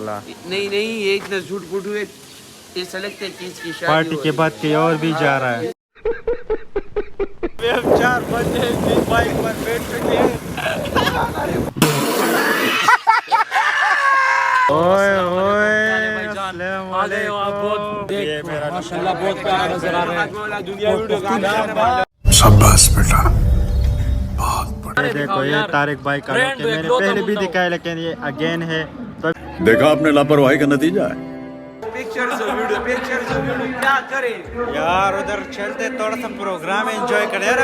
इंशाल्लाह। नहीं नहीं, ये इतना झूठ फूट हुए, ऐसा लगता है कि इसकी शादी पार्टी के बाद कहीं और भी जा रहा है। हम 4 बंदे बाइक पर बैठ चुके हैं। ओए ओए आ गए हो आप, बहुत ये मेरा माशाल्लाह बहुत प्यारा नजर आ रहा है। शाबाश बेटा। ये देखो, ये तारिक भाई का लोग है। मैंने पहले भी दिखाया है, लेकिन ये अगेन है। तो देखा आपने लापरवाही का नतीजा है। पिक्चर्स वीडियो क्या करें यार, उधर चलते थोड़ा सा प्रोग्राम एंजॉय करें यार।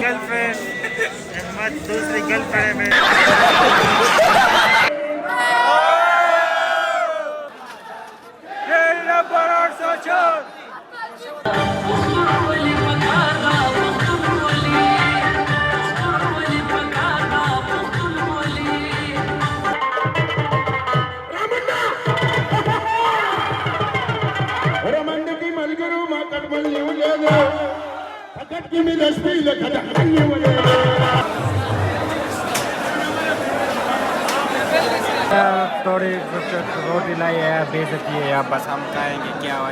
गर्लफ्रेंड अहमद, दूसरी गर्लफ्रेंड में थोड़ी रोटी लाई है, बेइज्जती है यार, बस हम खाएंगे क्या है।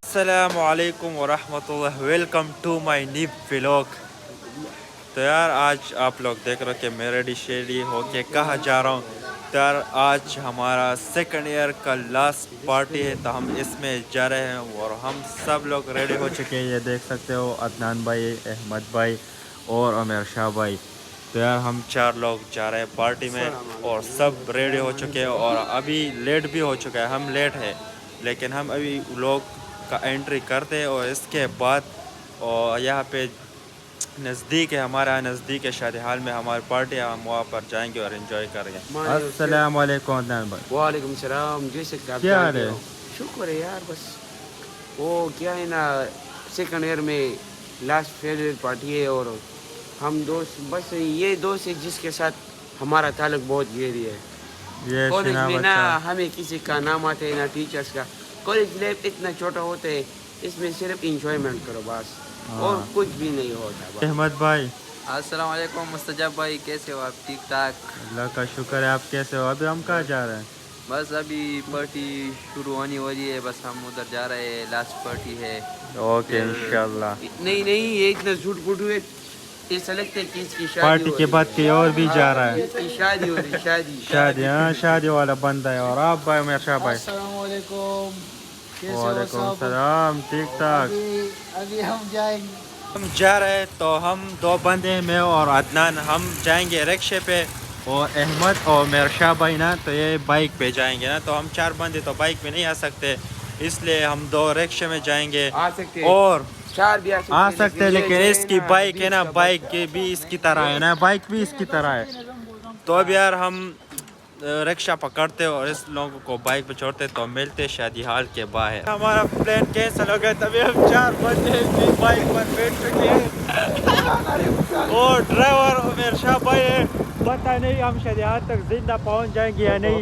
अस्सलामुअलैकुम वरहमतुल्लाह, welcome to my new vlog. तो यार, आज आप लोग देख रहे हो कि मैं रेडी शेडी होके कहाँ जा रहा हूँ। तो यार, आज हमारा सेकंड ईयर का लास्ट पार्टी है, तो हम इसमें जा रहे हैं और हम सब लोग रेडी हो चुके हैं। ये देख सकते हो, अदनान भाई, अहमद भाई और उमर शाह भाई। तो यार, हम 4 लोग जा रहे हैं पार्टी में और सब रेडी हो चुके हैं और अभी लेट भी हो चुका है। हम लेट है, लेकिन हम अभी लोग का एंट्री करते हैं और इसके बाद और यहाँ पे नज़दीक है, हमारा नज़दीक है शादी हाल में हमारी पार्टी है। हम वहाँ पर जाएंगे और एंजॉय करेंगे। अस्सलाम वालेकुम अदनान भाई। वालेकुम सलाम। जैसे क्या हाल है? शुक्र है यार, बस वो क्या है ना, सेकंड ईयर में लास्ट फेयरवेल पार्टी है और हम दोस्त, बस ये दोस्त है जिसके साथ हमारा ताल्लुक बहुत गहरी है। ये कॉलेज में ना हमें किसी का नाम आते है ना टीचर्स का। कॉलेज लाइफ इतना छोटा होता है, इसमें सिर्फ इंजॉयमेंट करो बस, और कुछ भी नहीं होता। अहमद भाई, अस्सलाम वालेकुम। मुस्तजाब भाई, कैसे हो आप? ठीक ठाक, अल्लाह का शुक्र है। आप कैसे हो? अभी हम कहाँ जा रहे हैं? बस अभी पार्टी शुरू होने वाली है, बस हम उधर जा रहे हैं, लास्ट पार्टी है। ओके इंशाल्लाह। नहीं नहीं, ये इतना झूठ फूट हुए, ऐसा लगता है कि इसकी शादी पार्टी के बाद कहीं और भी जा रहा है। इसकी शादी हो रही, शादी, हाँ, शादी वाला बंदा है। और आप भाई, उमर शाह भाई? वालेकुम सलाम। ठीक ठाक। अभी हम जाएंगे, हम जा रहे हैं, तो हम 2 बंदे, मैं और अदनान, हम जाएंगे रिक्शे पे, और अहमद और मेरा शाह भाई ना तो ये बाइक पे जाएंगे ना। तो हम 4 बंदे तो बाइक पे नहीं आ सकते, इसलिए हम 2 रिक्शे में जाएंगे। आ सकते और 4 भी आ सकते हैं, लेकिन इसकी बाइक है ना, बाइक के भी इसकी तरह है ना, बाइक भी इसकी तरह है। तो अब यार, हम रिक्शा पकड़ते और इस लोगों को बाइक पे छोड़ते, तो मिलते शादी हाल के बाहर। हमारा प्लान कैंसिल हो गया, तभी हम 4 बंदे बाइक पर बैठ चुके हैं और ड्राइवर उमर शाह भाई है। पता नहीं हम शादी हाल तक जिंदा पहुंच जाएंगे या नहीं।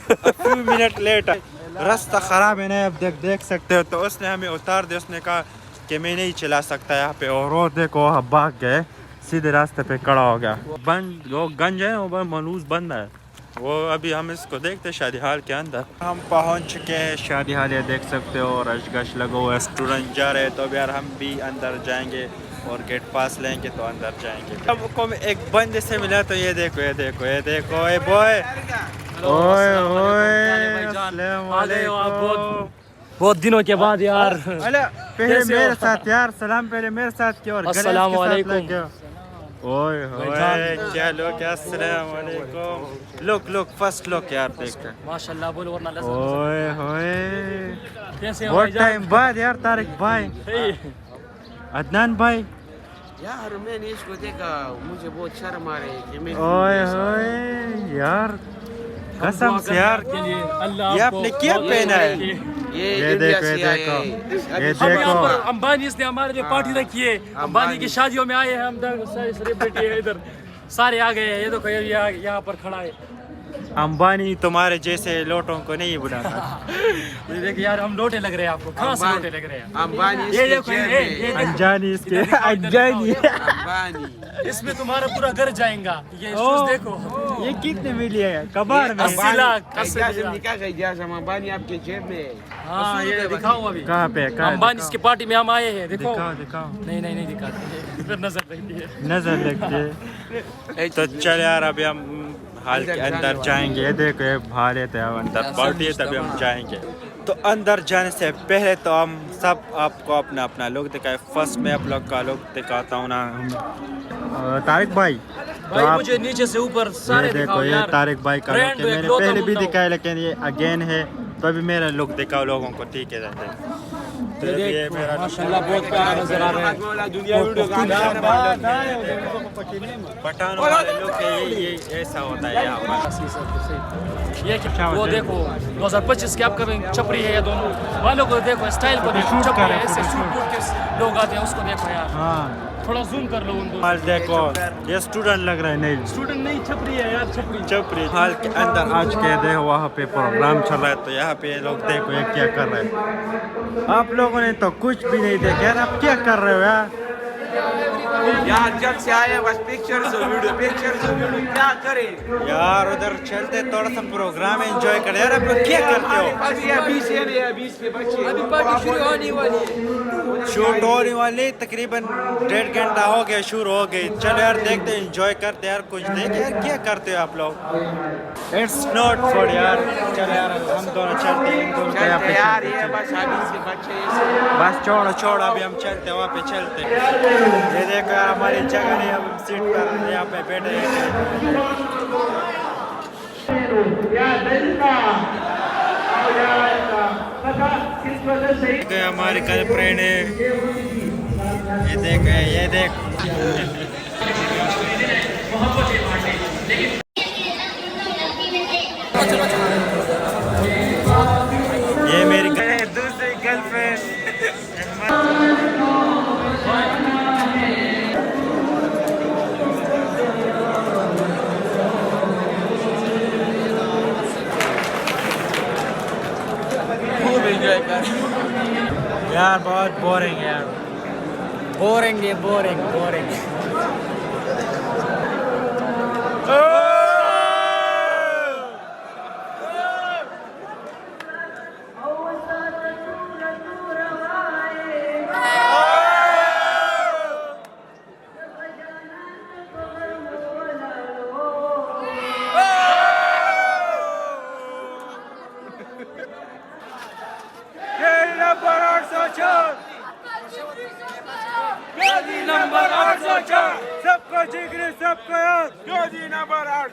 फ्यू मिनट लेट है, रास्ता ख़राब है ना, अब देख सकते हो। तो उसने हमें उतार दिया, उसने कहा कि मैं नहीं चला सकता यहाँ पे, और वो देखो वहाँ भाग गए, सीधे रास्ते पे खड़ा हो गया। बंद वो गंज है, वो मलूज बंद है वो। अभी हम इसको देखते शादी हाल के अंदर। हम पहुंच चुके हैं शादी हाल, ये देख सकते हो, रश गश लगा हुआ है, स्टूडेंट जा रहे हैं। तो अब यार, हम भी अंदर जाएंगे और गेट पास लेंगे तो अंदर जाएंगे। हमको एक बंदे से मिला, तो ये देखो ये देखो ये देखो, ए बॉय, ओए ओए, आ गए हो आप, बहुत दिनों के बाद यार। पहले मेरे साथ यार सलाम, पहले मेरे साथ किया और अस्सलाम वालेकुम। ओए होए, क्या लोग, अस्सलाम वालेकुम। लुक फर्स्ट लुक यार, देखते हैं माशाल्लाह, बोलो वरना लसन। ओए होए, कैसे हो बहुत भाईजान? टाइम बाद यार, तारिक भाई, अदनान भाई। यार मैंने इसको देखा, मुझे बहुत शर्म आ रही है कि मैं ओए होए यार, कसम से यार, के लिए अल्लाह ये आपने क्या पहना है? ये देखो ये देखो ये देखो, अंबानी इसने हमारे लिए पार्टी रखी है। अंबानी की शादियों में आए हैं हम, सारे सेलिब्रिटी है इधर। सारे आ गए हैं। ये देखो ये यहाँ पर खड़ा है। अंबानी तुम्हारे जैसे लोटों को नहीं बुलाता। ये देखिए यार, हम लोटे लग रहे हैं आपको। कहाँ से लोटे लग रहे हैं? अंबानी ये इसके देखो जेब ये में। अनजानी इसके अनजानी। अंबानी इसमें तुम्हारा पूरा घर जाएगा। ये शूज देखो। ये कितने मिली है कबाड़ में? 80 लाख। इजाज़त अंबानी आपके जेब में है। हाँ ये दिखाओ अभी। कहाँ पे? अंबानी की पार्टी में हम आए हैं। देखो। दिखाओ दिखाओ। नहीं दिखाते। फिर नजर लगती है। नजर लगती है। तो चल यार, अभी हम हाल के अंदर जाएंगे। ये देखो ये भा लेते हैं अंदर पार्टी है, तभी हम जाएंगे। तो अंदर जाने से पहले तो हम सब आपको अपना अपना लुक दिखाए। फर्स्ट में आप लोग का लुक दिखाता हूँ ना। तारिक भाई, तो आप मुझे नीचे से ऊपर सारे ये देखो दिखाओ ये यार। तारिक भाई का Brand लुक है। मैंने इकलौता पहले भी बंदा हूँ। दिखाया, लेकिन ये अगेन है, तो अभी मेरा लुक दिखाओ लोगों को, ठीक है रहते हैं। तो ये मेरा माशाल्लाह बहुत प्यारा नजर आ रहा है। पठान वाले लुक है, ये ऐसा होता है यहाँ पर। ये क्या वो देखो 2025 के अपकमिंग छपरी है ये दोनों वालों को देखो, स्टाइल को देखो, छपरी है, ऐसे सूट के लोग आते हैं उसको देखो यार। हाँ थोड़ा जूम कर लो उन दोनों। हाल देखो, ये स्टूडेंट लग रहा है। नहीं स्टूडेंट नहीं, छपरी है यार, छपरी। चपरी हाल के अंदर आज के देखो वहाँ पे प्रोग्राम चल रहा है, तो यहाँ पे ये लोग देखो ये क्या कर रहे हैं। आप लोगों ने तो कुछ भी नहीं देखा यार, आप क्या कर रहे हो यार? यार जब से आए बस पिक्चर्स और वीडियो क्या करें यार उधर चलते थोड़ा सा प्रोग्राम एंजॉय कर यार। आप लोग क्या करते हो? अभी 20 के बच्चे अभी पार्टी शुरू होने वाली है। शूट होने वाली तकरीबन 1.5 घंटा हो गया, शुरू हो गई। चलो यार देखते हैं, एंजॉय करते यार, कुछ देखे यार। क्या करते हो आप लोग? इट्स नॉट फॉर यार। चलो यार हम दोनों चलते हैं, इन दोनों को यहाँ पे यार चलते ये हैं। बस 20 के बच्चे बस छोड़ो अभी हम चलते हैं, वहाँ पे चलते हैं। ये देखो यार हमारी जगह नहीं, अब हम सीट पर यहाँ पे बैठे हैं। हमारी गर्लफ्रेंड है, ये देख ये देख। ये मेरी दूसरी गर्लफ्रेंड। यार बहुत बोरिंग है यार, बोरिंग है, बोरिंग। नंबर 804 सबको जिगरी सबको याद। नंबर 8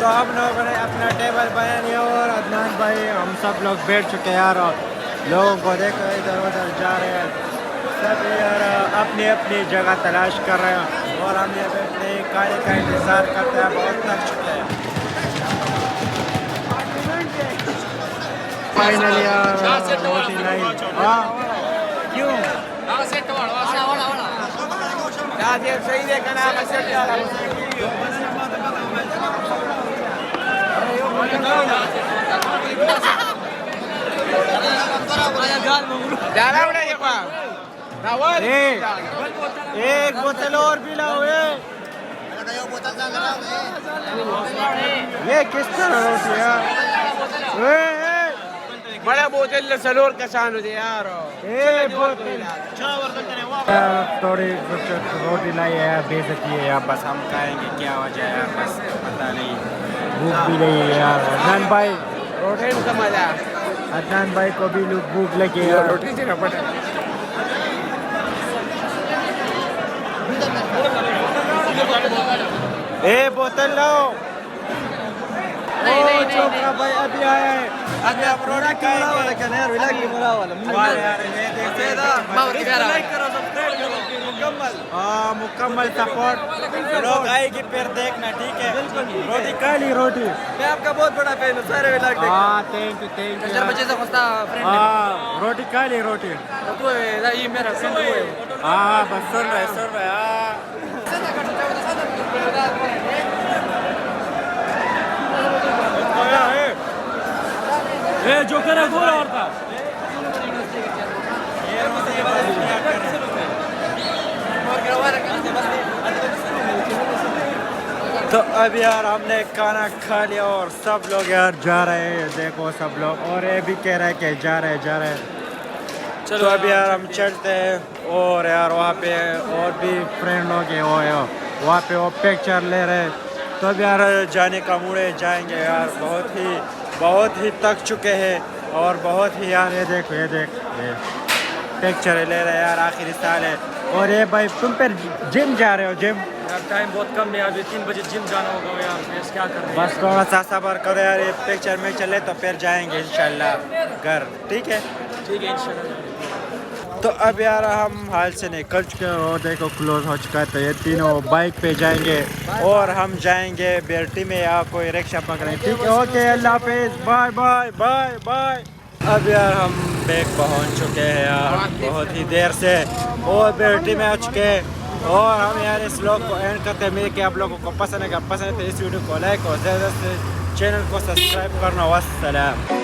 तो हम लोगों ने अपना टेबल बना लिया और अदनान भाई हम सब लोग बैठ चुके हैं यार, और लोगों को देखो इधर उधर जा रहे हैं सब यार, अपनी अपनी जगह तलाश कर रहे हैं, और हम ये बैठने खाने का इंतज़ार करते हैं। बहुत थक चुके हैं फाइनली यार। हाँ क्यों यार सही देखा ना बस एक बोतल और पिलाओ। ये किस तरह रोटी यार? बड़ा बोतल सलोर कसान होते यार। बोतल थोड़ी रोटी लाई है यार, बेइज्जती है यार, बस हम खाएंगे, क्या वजह है यार, बस पता नहीं, भूख भी नहीं है यार। अदनान भाई, रोटी का मजा। अदनान भाई को भी भूख लगी है, रोटी से रपट। ए बोतल लाओ। नहीं, छोकरा भाई अभी आया है, अभी आप रोटी खाएंगे। मुकम्मल सपोर्ट लोग आएगी फिर देखना, ठीक है। रोटी खा ली, रोटी। मैं आपका बहुत बड़ा फैन हूँ, सारे व्लॉग देखता हाँ थैंक यू। हाँ रोटी खा ली, रोटी। हूँ। ये मेरा फ्रेंड है। हाँ बस सुन रहे हाँ। ए जो करे गोल और था। तो अब यार हमने खाना खा लिया और सब लोग यार जा रहे हैं, देखो सब लोग, और ये भी कह रहा है कि जा रहे हैं। तो अब यार हम चलते हैं, और यार वहाँ पे और भी फ्रेंड लोग हैं, वहाँ पे वो पिक्चर ले रहे हैं। तो अब यार जाने का मूड है, जाएंगे यार, बहुत ही थक चुके हैं, और बहुत ही यार ये देख ये पिक्चर ले रहे हैं यार, आखिरी साल है। और ये भाई तुम फिर जिम जा रहे हो? जिम यार टाइम बहुत कम है, अभी 3 बजे जिम जाना होगा यार, बस क्या कर रहे हैं। बस थोड़ा सा सब्र करो यार, ये पिक्चर में चले तो फिर जाएंगे इंशाल्लाह घर, ठीक है इंशाल्लाह। तो अब यार हम हाल से निकल चुके हैं, और देखो क्लोज हो चुका है। तो ये तीनों बाइक पे जाएंगे, और हम जाएंगे बेल्टी में या कोई रिक्शा पकड़ेंगे, ठीक है। ओके अल्लाह हाफिज़, बाय बाय बाय बाय। अब यार हम बैग पहुंच चुके हैं यार, बहुत ही देर से, और बेल्टी में आ चुके हैं, और हम यार इस व्लॉग को एंड करते हैं। मेरे कि आप लोगों को पसंद है तो इस वीडियो को लाइक और ज़्यादा से चैनल को सब्सक्राइब करना। वस्सलाम।